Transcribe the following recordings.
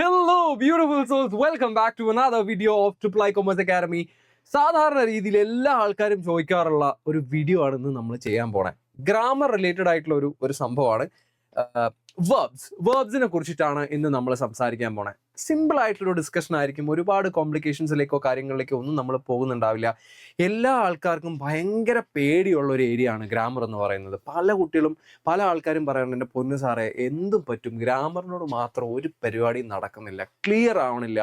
Hello, beautiful souls. Welcome back to another video of Triple I Commerce Academy. സാധാരണ രീതിയിൽ എല്ലാ ആൾക്കാരും ചോദിക്കാറുള്ള ഒരു വീഡിയോ ആണ് ഇന്ന് നമ്മൾ ചെയ്യാൻ പോണേ. ഗ്രാമർ റിലേറ്റഡ് ആയിട്ടുള്ള ഒരു സംഭവമാണ്. വേർബ്സിനെ കുറിച്ചിട്ടാണ് ഇന്ന് നമ്മൾ സംസാരിക്കാൻ പോണേ. സിമ്പിൾ ആയിട്ടുള്ള ഡിസ്കഷൻ ആയിരിക്കും. ഒരുപാട് കോംപ്ലിക്കേഷൻസിലേക്കോ കാര്യങ്ങളിലേക്കോ ഒന്നും നമ്മൾ പോകുന്നുണ്ടാവില്ല. എല്ലാ ആൾക്കാർക്കും ഭയങ്കര പേടിയുള്ള ഒരു ഏരിയ ആണ് ഗ്രാമർ എന്ന് പറയുന്നത്. പല കുട്ടികളും പല ആൾക്കാരും പറയാറുണ്ട്, എൻ്റെ പൊന്നു സാറേ എന്തും പറ്റും, ഗ്രാമറിനോട് മാത്രം ഒരു പരിപാടിയും നടക്കുന്നില്ല, ക്ലിയർ ആവണില്ല,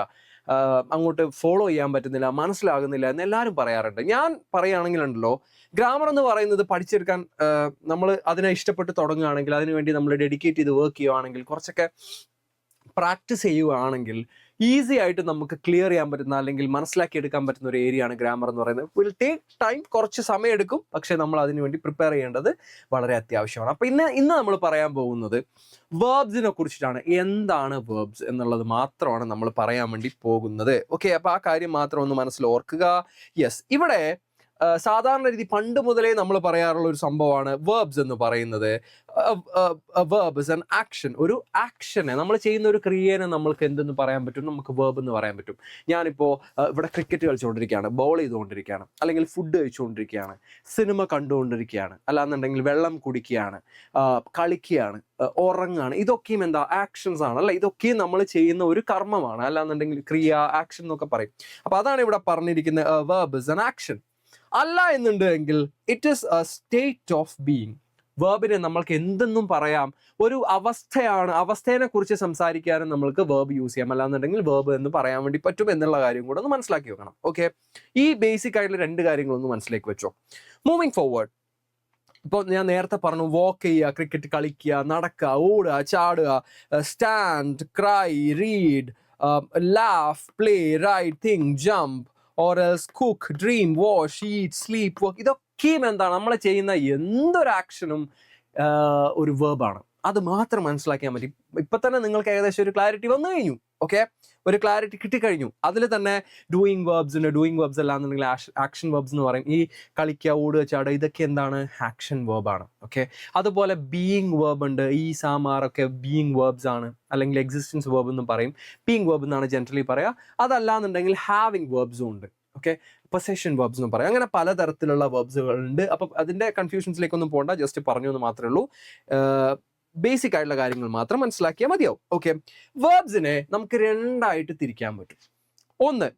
അങ്ങോട്ട് ഫോളോ ചെയ്യാൻ പറ്റുന്നില്ല, മനസ്സിലാകുന്നില്ല എന്ന് എല്ലാവരും പറയാറുണ്ട്. ഞാൻ പറയുകയാണെങ്കിലുണ്ടല്ലോ, ഗ്രാമർ എന്ന് പറയുന്നത് പഠിച്ചെടുക്കാൻ നമ്മൾ അതിനെ ഇഷ്ടപ്പെട്ട് തുടങ്ങുകയാണെങ്കിൽ, അതിനുവേണ്ടി നമ്മൾ ഡെഡിക്കേറ്റ് ചെയ്ത് വർക്ക് ചെയ്യുകയാണെങ്കിൽ, കുറച്ചൊക്കെ പ്രാക്ടീസ് ചെയ്യുകയാണെങ്കിൽ ഈസി ആയിട്ട് നമുക്ക് ക്ലിയർ ചെയ്യാൻ പറ്റുന്ന അല്ലെങ്കിൽ മനസ്സിലാക്കി എടുക്കാൻ പറ്റുന്ന ഒരു ഏരിയ ആണ് ഗ്രാമർ എന്ന് പറയുന്നത്. വിൽ ടേക്ക് ടൈം, കുറച്ച് സമയം എടുക്കും, പക്ഷെ നമ്മൾ അതിനു വേണ്ടി പ്രിപ്പയർ ചെയ്യേണ്ടത് വളരെ അത്യാവശ്യമാണ്. അപ്പോൾ ഇന്ന് നമ്മൾ പറയാൻ പോകുന്നത് വേർബ്സിനെ കുറിച്ചിട്ടാണ്. എന്താണ് വേർബ്സ് എന്നുള്ളത് മാത്രമാണ് നമ്മൾ പറയാൻ വേണ്ടി പോകുന്നത്. ഓക്കെ, അപ്പോൾ ആ കാര്യം മാത്രം ഒന്ന് മനസ്സിൽ ഓർക്കുക. യെസ്, ഇവിടെ സാധാരണ രീതി പണ്ട് മുതലേ നമ്മൾ പറയാറുള്ള ഒരു സംഭവമാണ് വേർബ്സ് എന്ന് പറയുന്നത്. Verb is an action. ഒരു ആക്ഷനെ, നമ്മൾ ചെയ്യുന്ന ഒരു ക്രിയേനെ നമ്മൾക്ക് എന്തെന്ന് പറയാൻ പറ്റും? നമുക്ക് വേർബ് എന്ന് പറയാൻ പറ്റും. ഞാനിപ്പോൾ ഇവിടെ ക്രിക്കറ്റ് കളിച്ചുകൊണ്ടിരിക്കുകയാണ്, ബോൾ ചെയ്തുകൊണ്ടിരിക്കുകയാണ്, അല്ലെങ്കിൽ ഫുഡ് കഴിച്ചുകൊണ്ടിരിക്കുകയാണ്, സിനിമ കണ്ടുകൊണ്ടിരിക്കുകയാണ്, അല്ലാന്നുണ്ടെങ്കിൽ വെള്ളം കുടിക്കുകയാണ്, കളിക്കുകയാണ്, ഉറങ്ങുകയാണ്. ഇതൊക്കെയും എന്താ? ആക്ഷൻസ് ആണ്, അല്ല? ഇതൊക്കെയും നമ്മൾ ചെയ്യുന്ന ഒരു കർമ്മമാണ്, അല്ലാന്നുണ്ടെങ്കിൽ ക്രിയ, ആക്ഷൻ എന്നൊക്കെ പറയും. അപ്പോൾ അതാണ് ഇവിടെ പറഞ്ഞിരിക്കുന്നത്. Verb is an action. അല്ല എന്നുണ്ടെങ്കിൽ it is a state of being. വേർബിനെ നമ്മൾക്ക് എന്തെന്നും പറയാം. ഒരു അവസ്ഥയാണ്, അവസ്ഥയെ കുറിച്ച് സംസാരിക്കാനും നമ്മൾക്ക് വേർബ് യൂസ് ചെയ്യാം. അല്ലാന്നുണ്ടെങ്കിൽ വേർബ് എന്ന് പറയാൻ വേണ്ടി പറ്റും എന്നുള്ള കാര്യം കൂടെ ഒന്ന് മനസ്സിലാക്കി വെക്കണം. ഓക്കെ, ഈ ബേസിക് ആയിട്ടുള്ള രണ്ട് കാര്യങ്ങളൊന്ന് മനസ്സിലാക്കി വെച്ചോ. മൂവിങ് ഫോർവേഡ്, ഇപ്പോൾ ഞാൻ നേരത്തെ പറഞ്ഞു, വാക്ക് ചെയ്യുക, ക്രിക്കറ്റ് കളിക്കുക, നടക്കുക, ഓടുക, ചാടുക, stand, cry, read, laugh, play, ride, think, jump, or else cook, dream, wash, eat, sleep, work. ഇതൊക്കെയും എന്താണ്? നമ്മൾ ചെയ്യുന്ന എന്തൊരു ആക്ഷനും ഒരു വേർബാണ്. അത് മാത്രം മനസ്സിലാക്കിയാൽ മതി. ഇപ്പൊ തന്നെ നിങ്ങൾക്ക് ഏകദേശം ഒരു ക്ലാരിറ്റി വന്നു കഴിഞ്ഞു. ഓക്കെ, ഒരു ക്ലാരിറ്റി കിട്ടിക്കഴിഞ്ഞു. അതിൽ തന്നെ ഡൂയിങ് വേർബ്സ് ഉണ്ട്. ഡൂയിങ് വേർബ്സ് അല്ലാന്നുണ്ടെങ്കിൽ ആക്ഷൻ വേർബ്സ് എന്ന് പറയും. ഈ കളിക്കുക, ഓടുക, ചാടുക, ഇതൊക്കെ എന്താണ്? ആക്ഷൻ വേർബാണ്. ഓക്കെ, അതുപോലെ ബീയിങ് വേർബ് ഉണ്ട്. ഈ സാമാറൊക്കെ ബീയിങ് വേർബ്സ് ആണ്, അല്ലെങ്കിൽ എക്സിസ്റ്റൻസ് വേർബ് എന്നും പറയും. ബീയിങ് വേർബ് എന്നാണ് ജനറലി പറയുക. അതല്ലാന്നുണ്ടെങ്കിൽ ഹാവിങ് വേർബ്സും ഉണ്ട്. ഓക്കെ, പൊസഷൻ വേർബ്സ് എന്ന് പറയും. അങ്ങനെ പലതരത്തിലുള്ള വേർബ്സുകളുണ്ട്. അപ്പം അതിൻ്റെ കൺഫ്യൂഷൻസിലേക്കൊന്നും പോകണ്ട, ജസ്റ്റ് പറഞ്ഞു എന്ന് മാത്രമേ ഉള്ളൂ. ബേസിക് ആയിട്ടുള്ള കാര്യങ്ങൾ മാത്രം മനസ്സിലാക്കിയാൽ മതിയാവും. ഓക്കെ, വേർബ്സിനെ നമുക്ക് രണ്ടായിട്ട് തിരിക്കാൻ പറ്റും. ഒന്ന്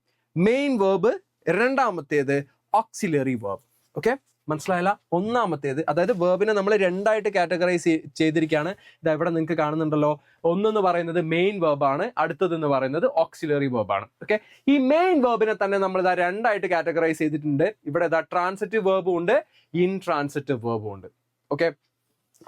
മെയിൻ വേർബ്, രണ്ടാമത്തേത് ഓക്സിലറി വേർബ്. ഓക്കെ, മനസ്സിലായില്ല? ഒന്നാമത്തേത്, അതായത് വേർബിനെ നമ്മൾ രണ്ടായിട്ട് കാറ്റഗറൈസ് ചെയ്തിരിക്കുകയാണ്. ഇത് ഇവിടെ നിങ്ങൾക്ക് കാണുന്നുണ്ടല്ലോ. ഒന്നെന്ന് പറയുന്നത് മെയിൻ വേർബാണ്, അടുത്തതെന്ന് പറയുന്നത് ഓക്സിലറി വേർബാണ്. ഓക്കെ, ഈ മെയിൻ വേർബിനെ തന്നെ നമ്മൾ ഇതാ രണ്ടായിട്ട് കാറ്റഗറൈസ് ചെയ്തിട്ടുണ്ട്. ഇവിടെ ഇതാ ട്രാൻസിറ്റീവ് വേർബും ഉണ്ട്, ഇൻട്രാൻസിറ്റീവ് വേർബും ഉണ്ട്. ഓക്കെ,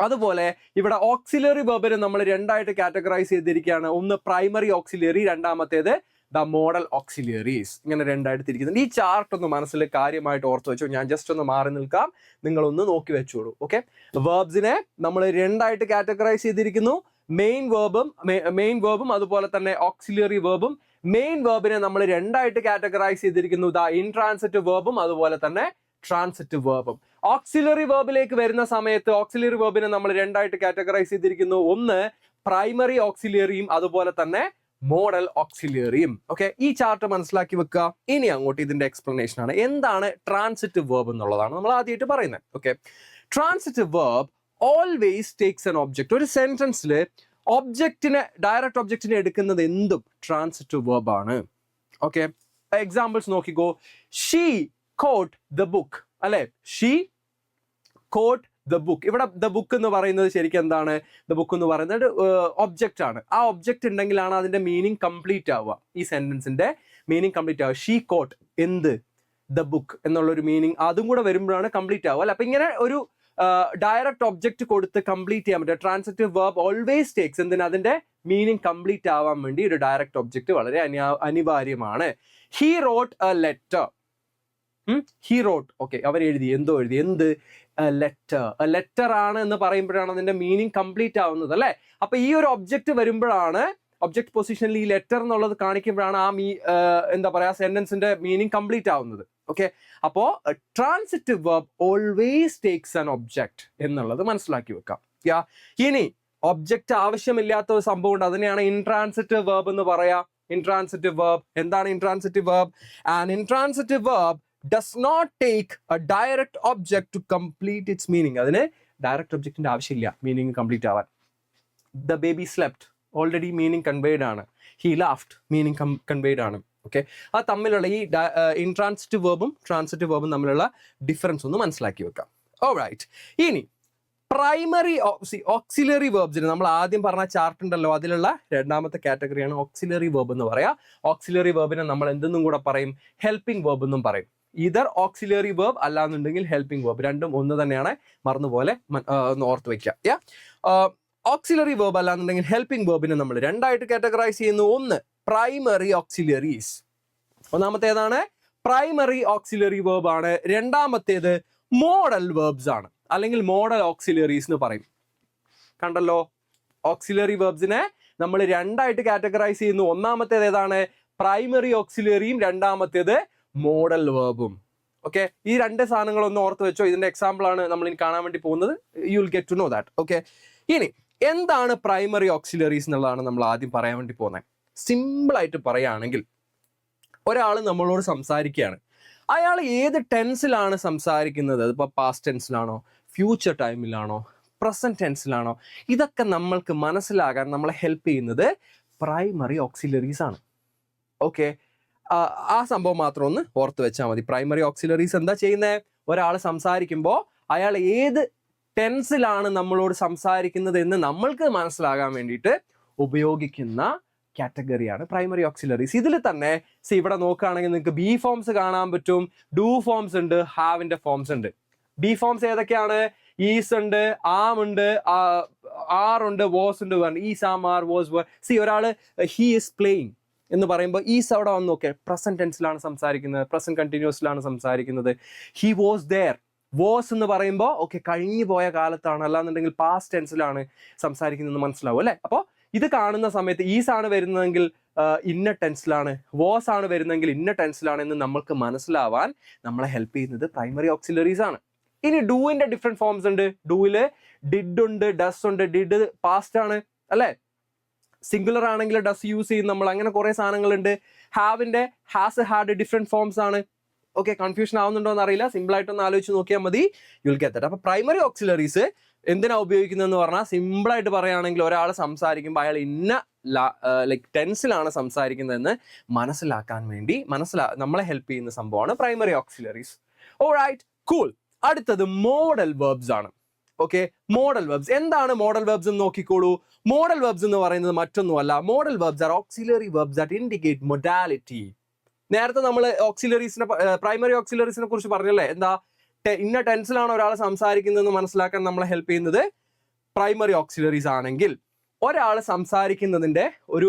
അതുപോലെ ഇവിടെ ഓക്സിലറി വേർബിനെ നമ്മൾ രണ്ടായിട്ട് കാറ്റഗറൈസ് ചെയ്തിരിക്കുകയാണ്. ഒന്ന് പ്രൈമറി ഓക്സിലറി, രണ്ടാമത്തേത് ദ മോഡൽ ഓക്സിലറീസ്. ഇങ്ങനെ രണ്ടായിട്ട് തിരിക്കുന്നുണ്ട്. ഈ ചാർട്ട് ഒന്ന് മനസ്സിൽ കാര്യമായിട്ട് ഓർത്ത് വെച്ചോ. ഞാൻ ജസ്റ്റ് ഒന്ന് മാറി നിൽക്കാം, നിങ്ങളൊന്ന് നോക്കി വെച്ചോളൂ. ഓക്കെ, വേർബ്സിനെ നമ്മൾ രണ്ടായിട്ട് കാറ്റഗറൈസ് ചെയ്തിരിക്കുന്നു. മെയിൻ വേർബും അതുപോലെ തന്നെ ഓക്സിലറി വേർബും. മെയിൻ വേർബിനെ നമ്മൾ രണ്ടായിട്ട് കാറ്റഗറൈസ് ചെയ്തിരിക്കുന്നു. ദ ഇൻട്രാൻസിറ്റീവ് വേർബും അതുപോലെ തന്നെ ട്രാൻസിറ്റീവ് വേർബും. ഓക്സിലറി വേർബിലേക്ക് വരുന്ന സമയത്ത് ഓക്സിലറി വേർബിനെ നമ്മൾ രണ്ടായിട്ട് കാറ്റഗറൈസ് ചെയ്തിരിക്കുന്നു. ഒന്ന് പ്രൈമറി ഓക്സിലറിയും അതുപോലെ തന്നെ മോഡൽ ഓക്സിലറിയും. ഓക്കെ, ഈ ചാർട്ട് മനസ്സിലാക്കി വെക്കുക. ഇനി അങ്ങോട്ട് ഇതിന്റെ എക്സ്പ്ലനേഷൻ ആണ്. എന്താണ് ട്രാൻസിറ്റീവ് വേർബ് എന്നുള്ളതാണ് നമ്മൾ ആദ്യമായിട്ട് പറയുന്നത്. Okay, transitive verb always takes an object. ഒരു സെന്റൻസിൽ ഡയറക്റ്റ് ഒബ്ജക്റ്റിനെ എടുക്കുന്നത് എന്തും ട്രാൻസിറ്റീവ് വേർബ് ആണ്. ഓക്കെ, എക്സാമ്പിൾസ് നോക്കിക്കോ. ഷീ കോട്ട് ദ ബുക്ക്, അല്ലെ? She caught the book. ഇവിടെ ദ ബുക്ക് എന്ന് പറയുന്നത് ശരിക്കും എന്താണ്? ദ ബുക്ക് എന്ന് പറയുന്നത് ഒബ്ജക്റ്റ് ആണ്. ആ ഒബ്ജക്റ്റ് ഉണ്ടെങ്കിലാണ് അതിന്റെ മീനിങ് കംപ്ലീറ്റ് ആവുക. ഈ സെന്റൻസിന്റെ മീനിങ് കംപ്ലീറ്റ് ആവുക. ഷീ കോട്ട് എന്ത്? ദ ബുക്ക് എന്നുള്ളൊരു മീനിങ് അതും കൂടെ വരുമ്പോഴാണ് കംപ്ലീറ്റ് ആവുക, അല്ലെ? അപ്പൊ ഇങ്ങനെ ഒരു ഡയറക്റ്റ് ഒബ്ജക്റ്റ് കൊടുത്ത് കംപ്ലീറ്റ് ചെയ്യാൻ പറ്റുക. ട്രാൻസിറ്റീവ് വേർബ് ഓൾവേസ് ടേക്സ് എന്തിന്? അതിന്റെ മീനിങ് കംപ്ലീറ്റ് ആവാൻ വേണ്ടി ഒരു ഡയറക്റ്റ് ഒബ്ജക്റ്റ് വളരെ അനിവാര്യമാണ്. He wrote a letter. He wrote, okay, അവർ എഴുതി, എന്തോ എഴുതി. എന്ത്? ലെറ്റർ ആണ് എന്ന് പറയുമ്പോഴാണ് അതിന്റെ മീനിങ് കംപ്ലീറ്റ് ആവുന്നത്, അല്ലെ? അപ്പൊ ഈ ഒരു ഒബ്ജക്റ്റ് വരുമ്പോഴാണ്, ഒബ്ജക്ട് പൊസിഷനിൽ ഈ ലെറ്റർ എന്നുള്ളത് കാണിക്കുമ്പോഴാണ് എന്താ പറയാ, സെന്റൻസിന്റെ മീനിങ് കംപ്ലീറ്റ് ആവുന്നത്. ഓക്കെ, അപ്പോ transitive verb always takes an object എന്നുള്ളത് മനസ്സിലാക്കി വെക്കാം. ഇനി ഒബ്ജക്റ്റ് ആവശ്യമില്ലാത്ത ഒരു സംഭവം ഉണ്ട്, അതിനെയാണ് ഇൻട്രാൻസിറ്റീവ് വെർബ് എന്ന് പറയാ. ഇൻട്രാൻസിറ്റീവ് വെർബ് എന്താണ്? Intransitive verb, and intransitive verb does not take a direct object to complete its meaning. അതിന് ഡയറക്റ്റ് ഒബ്ജക്റ്റിന്റെ ആവശ്യമില്ല മീനിങ് കംപ്ലീറ്റ് ആവാൻ. The baby slept, already meaning conveyed ആണ്. ഹി ലാഫ്റ്റ്, മീനിങ് കൺവേഡ് ആണ്. Okay, ആ തമ്മിലുള്ള ഈ ഇൻട്രാൻസിറ്റീവ് വെർബും ട്രാൻസിറ്റീവ് വെർബും തമ്മിലുള്ള ഡിഫറൻസ് ഒന്ന് മനസ്സിലാക്കി വെക്കാം. ഓൾറൈറ്റ്, ഇനി പ്രൈമറി ഓക്സിലറി വെർബ്സിന് നമ്മൾ ആദ്യം പറഞ്ഞ ചാർട്ട് ഉണ്ടല്ലോ, അതിലുള്ള രണ്ടാമത്തെ കാറ്റഗറിയാണ് ഓക്സിലറി വെർബ് എന്ന് പറയാ. ഓക്സിലറി വെർബിനെ നമ്മൾ എന്തെന്നും കൂടെ പറയും? ഹെൽപ്പിംഗ് വെർബ് എന്നും പറയും. ഇതർ ഓക്സിലറി വെർബ് അല്ലാന്നുണ്ടെങ്കിൽ ഹെൽപ്പിംഗ് വെർബ്, രണ്ടും ഒന്ന് തന്നെയാണ്, മറന്നുപോലെ ഒന്ന് ഓർത്ത് വെക്കുക. ഓക്സിലറി വെർബ് അല്ലാന്നുണ്ടെങ്കിൽ ഹെൽപ്പിംഗ് വെർബിനെ നമ്മൾ രണ്ടായിട്ട് കാറ്റഗറൈസ് ചെയ്യുന്നു. ഒന്ന് പ്രൈമറി ഓക്സിലറീസ്, ഒന്നാമത്തെ ഏതാണ്? പ്രൈമറി ഓക്സിലറി വെർബ് ആണ്. രണ്ടാമത്തേത് മോഡൽ വെർബ്സ് ആണ്, അല്ലെങ്കിൽ മോഡൽ ഓക്സിലറീസ് എന്ന് പറയും. കണ്ടല്ലോ, ഓക്സിലറി വെർബ്സിനെ നമ്മൾ രണ്ടായിട്ട് കാറ്റഗറൈസ് ചെയ്യുന്നു. ഒന്നാമത്തേത് ഏതാണ്? പ്രൈമറി ഓക്സിലറിയും, രണ്ടാമത്തേത് മോഡൽ വെർബും. ഓക്കെ, ഈ രണ്ട് സാധനങ്ങളൊന്ന് ഓർത്ത് വെച്ചോ. ഇതിന്റെ എക്സാമ്പിൾ ആണ് നമ്മൾ ഇനി കാണാൻ വേണ്ടി പോകുന്നത്. You will get to know that. Okay, ഇനി എന്താണ് പ്രൈമറി ഓക്സിലറീസ് എന്നുള്ളതാണ് നമ്മൾ ആദ്യം പറയാൻ വേണ്ടി പോകുന്നത്. സിമ്പിൾ ആയിട്ട് പറയുകയാണെങ്കിൽ, ഒരാൾ നമ്മളോട് സംസാരിക്കുകയാണ്. അയാൾ ഏത് ടെൻസിലാണ് സംസാരിക്കുന്നത്? അതിപ്പോൾ പാസ്റ്റ് ടെൻസിലാണോ, ഫ്യൂച്ചർ ടൈമിലാണോ, പ്രസന്റ് ടെൻസിലാണോ, ഇതൊക്കെ നമ്മൾക്ക് മനസ്സിലാകാൻ നമ്മളെ ഹെൽപ്പ് ചെയ്യുന്നത് പ്രൈമറി ഓക്സിലറീസ് ആണ്. ഓക്കെ, ആ സംഭവം മാത്രം ഒന്ന് ഓർത്ത് വെച്ചാൽ മതി. പ്രൈമറി ഓക്സിലറീസ് എന്താ ചെയ്യുന്നത്? ഒരാൾ സംസാരിക്കുമ്പോൾ അയാൾ ഏത് ടെൻസിലാണ് നമ്മളോട് സംസാരിക്കുന്നത് എന്ന് നമ്മൾക്ക് മനസ്സിലാകാൻ വേണ്ടിയിട്ട് ഉപയോഗിക്കുന്ന കാറ്റഗറിയാണ് പ്രൈമറി ഓക്സിലറീസ്. ഇതിൽ തന്നെ ഇവിടെ നോക്കുകയാണെങ്കിൽ നിങ്ങൾക്ക് ബി ഫോംസ് കാണാൻ പറ്റും, ഡു ഫോംസ് ഉണ്ട്, ഹാവിന്റെ ഫോംസ് ഉണ്ട്. ബി ഫോംസ് ഏതൊക്കെയാണ്? ഈസ് ഉണ്ട്, ആം ഉണ്ട്, ആർ ഉണ്ട്, വാസ് ഉണ്ട്. ഈസ്, ആം, ആർ, വാസ്, വർ. ഒരാള് ഹി ഈസ് പ്ലേയിങ് എന്ന് പറയുമ്പോൾ ഈസ് അവിടെ വന്ന് നോക്കെ പ്രസന്റ് ടെൻസിലാണ് സംസാരിക്കുന്നത്, പ്രസന്റ് കണ്ടിന്യൂസിലാണ് സംസാരിക്കുന്നത്. ഹി വാസ് ദെയർ, വാസ് എന്ന് പറയുമ്പോൾ ഓക്കെ കഴിഞ്ഞു പോയ കാലത്താണ്, അല്ലാന്നുണ്ടെങ്കിൽ പാസ്റ്റ് ടെൻസിലാണ് സംസാരിക്കുന്നത് മനസ്സിലാവും അല്ലെ. അപ്പോൾ ഇത് കാണുന്ന സമയത്ത് ഈസ് ആണ് വരുന്നതെങ്കിൽ ഇന്ന ടെൻസിലാണ്, വാസ് ആണ് വരുന്നതെങ്കിൽ ഇന്ന ടെൻസിലാണ് എന്ന് നമ്മൾക്ക് മനസ്സിലാവാൻ നമ്മളെ ഹെൽപ്പ് ചെയ്യുന്നത് പ്രൈമറി ഓക്സിലറീസ് ആണ്. ഇനി ഡൂവിന്റെ ഡിഫറെന്റ് ഫോംസ് ഉണ്ട്. ഡൂവില് ഡിഡ് ഉണ്ട്, ഡസ് ഉണ്ട്. ഡിഡ് പാസ്റ്റ് ആണ് അല്ലെ, സിംഗുലർ ആണെങ്കിൽ ഡസ് യൂസ് ചെയ്യും നമ്മൾ. അങ്ങനെ കുറെ സാധനങ്ങളുണ്ട്. ഹാവിന്റെ ഹാസ്, ഹാഡ് ഡിഫറെന്റ് ഫോംസ് ആണ്. ഓക്കെ, കൺഫ്യൂഷൻ ആവുന്നുണ്ടോ എന്ന് അറിയില്ല, സിമ്പിൾ ആയിട്ടൊന്ന് ആലോചിച്ച് നോക്കിയാൽ മതി, യു വിൽ ഗെറ്റ് ദാറ്റ്. അപ്പൊ പ്രൈമറി ഓക്സിലറീസ് എന്തിനാ ഉപയോഗിക്കുന്നതെന്ന് പറഞ്ഞാൽ, സിമ്പിൾ ആയിട്ട് പറയുകയാണെങ്കിൽ ഒരാൾ സംസാരിക്കുമ്പോൾ അയാൾ ഇന്ന ലൈക്ക് ടെൻസിലാണ് സംസാരിക്കുന്നതെന്ന് മനസ്സിലാക്കാൻ വേണ്ടി നമ്മളെ ഹെൽപ്പ് ചെയ്യുന്ന സംഭവമാണ് പ്രൈമറി ഓക്സിലറീസ്. Alright, cool. അടുത്തത് മോഡൽ വെർബ്സ് ആണ്. ഓക്കെ, മോഡൽ വെർബ്സ് എന്താണ്? മോഡൽ വെർബ്സ് എന്ന് നോക്കിക്കോളൂ. മോഡൽ വെർബ്സ് എന്ന് പറയുന്നത് മറ്റൊന്നുമല്ല, modal verbs are auxiliary verbs that indicate modality. നേരത്തെ നമ്മൾ ഓക്സിലറീസിനെ പ്രൈമറി ഓക്സിലറീസിനെ കുറിച്ച് പറഞ്ഞല്ലേ, എന്താ ഇന്ന ടെൻസിലാണ് ഒരാൾ സംസാരിക്കുന്നതെന്ന് മനസ്സിലാക്കാൻ നമ്മളെ ഹെൽപ്പ് ചെയ്യുന്നത് പ്രൈമറി ഓക്സിലറീസ് ആണെങ്കിൽ, ഒരാൾ സംസാരിക്കുന്നതിന്റെ ഒരു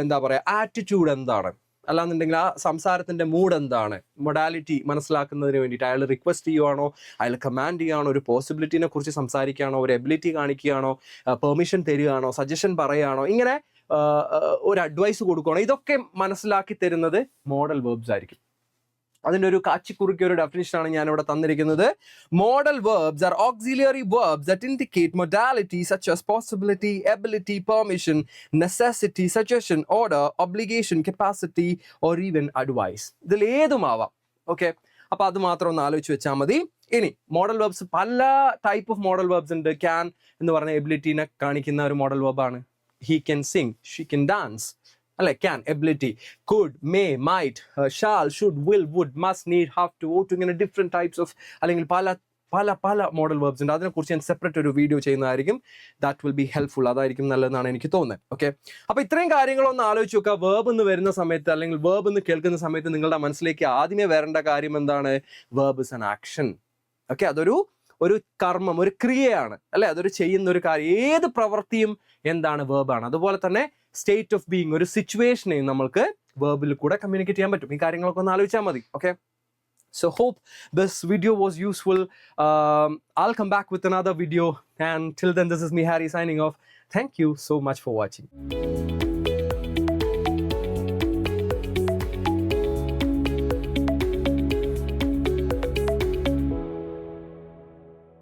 എന്താ പറയാ ആറ്റിറ്റ്യൂഡ് എന്താണ്, അല്ലാന്നുണ്ടെങ്കിൽ ആ സംസാരത്തിന്റെ മൂഡ് എന്താണ്, മൊഡാലിറ്റി മനസ്സിലാക്കുന്നതിന് വേണ്ടിയിട്ട് അയാൾ റിക്വസ്റ്റ് ചെയ്യുവാണോ, അയാൾ കമാൻഡ് ചെയ്യുകയാണോ, ഒരു പോസിബിലിറ്റിനെ കുറിച്ച് സംസാരിക്കുകയാണോ, ഒരു എബിലിറ്റി കാണിക്കുകയാണോ, പെർമിഷൻ തരികയാണോ, സജഷൻ പറയുകയാണോ, ഇങ്ങനെ ഒരു അഡ്വൈസ് കൊടുക്കുകയാണോ, ഇതൊക്കെ മനസ്സിലാക്കി തരുന്നത് മോഡൽ വെർബ്സ് ആയിരിക്കും. അതിൻ്റെ ഒരു കാച്ചിക്കുറുക്കിയ ഒരു ഡെഫിനിഷനാണ് ഞാൻ ഇവിടെ തന്നിരിക്കുന്നത്. Modal verbs are auxiliary verbs that indicate modality such as possibility, ability, permission, necessity, suggestion, order, obligation, capacity or even advice. ഇതിൽ ഏതുമാവാം. ഓക്കെ, അപ്പൊ അത് മാത്രം ഒന്ന് ആലോചിച്ച് വെച്ചാൽ മതി. ഇനി മോഡൽ വെർബ്സ് പല ടൈപ്പ് ഓഫ് മോഡൽ വെർബ്സ് ഉണ്ട്. ക്യാൻ എന്ന് പറഞ്ഞ എബിലിറ്റിനെ കാണിക്കുന്ന ഒരു മോഡൽ വെർബാണ്. He can sing, she can dance അല്ലെ, can ability. Could, may, might, shall, should, will, would, must, need, have to, ought, ഇങ്ങനെ ഡിഫറെന്റ് ടൈപ്സ് ഓഫ് അല്ലെങ്കിൽ പല പല പല മോഡൽ വെർബ്സ് ഉണ്ട്. അതിനെക്കുറിച്ച് ഞാൻ സെപ്പറേറ്റ് ഒരു വീഡിയോ ചെയ്യുന്നതായിരിക്കും. ദാറ്റ് വിൽ ബി ഹെൽപ്ഫുൾ, അതായിരിക്കും നല്ലതെന്നാണ് എനിക്ക് തോന്നുന്നത്. ഓക്കെ, അപ്പൊ ഇത്രയും കാര്യങ്ങളൊന്ന് ആലോചിച്ച് നോക്കുക. വേർബ് എന്ന് വരുന്ന സമയത്ത് അല്ലെങ്കിൽ വേർബ് എന്ന് കേൾക്കുന്ന സമയത്ത് നിങ്ങളുടെ മനസ്സിലേക്ക് ആദ്യമേ വരേണ്ട കാര്യം എന്താണ്? Verb is an action. Okay, അതൊരു കർമ്മം, ഒരു ക്രിയയാണ് അല്ലെ, അതൊരു ചെയ്യുന്ന ഒരു കാര്യം. ഏത് പ്രവൃത്തിയും എന്താണ്? വേർബാണ്. അതുപോലെ തന്നെ സ്റ്റേറ്റ് ഓഫ് ബീയിങ്, ഒരു സിറ്റുവേഷനെയും നമ്മൾക്ക് വേർബിൽ കൂടെ കമ്മ്യൂണിക്കേറ്റ് ചെയ്യാൻ പറ്റും. ഈ കാര്യങ്ങളൊക്കെ ഒന്ന് ആലോചിച്ചാൽ മതി. Okay, so hope this video was useful. I'll come back with another video, and till then this is me, Harry, signing off. Thank you so much for watching.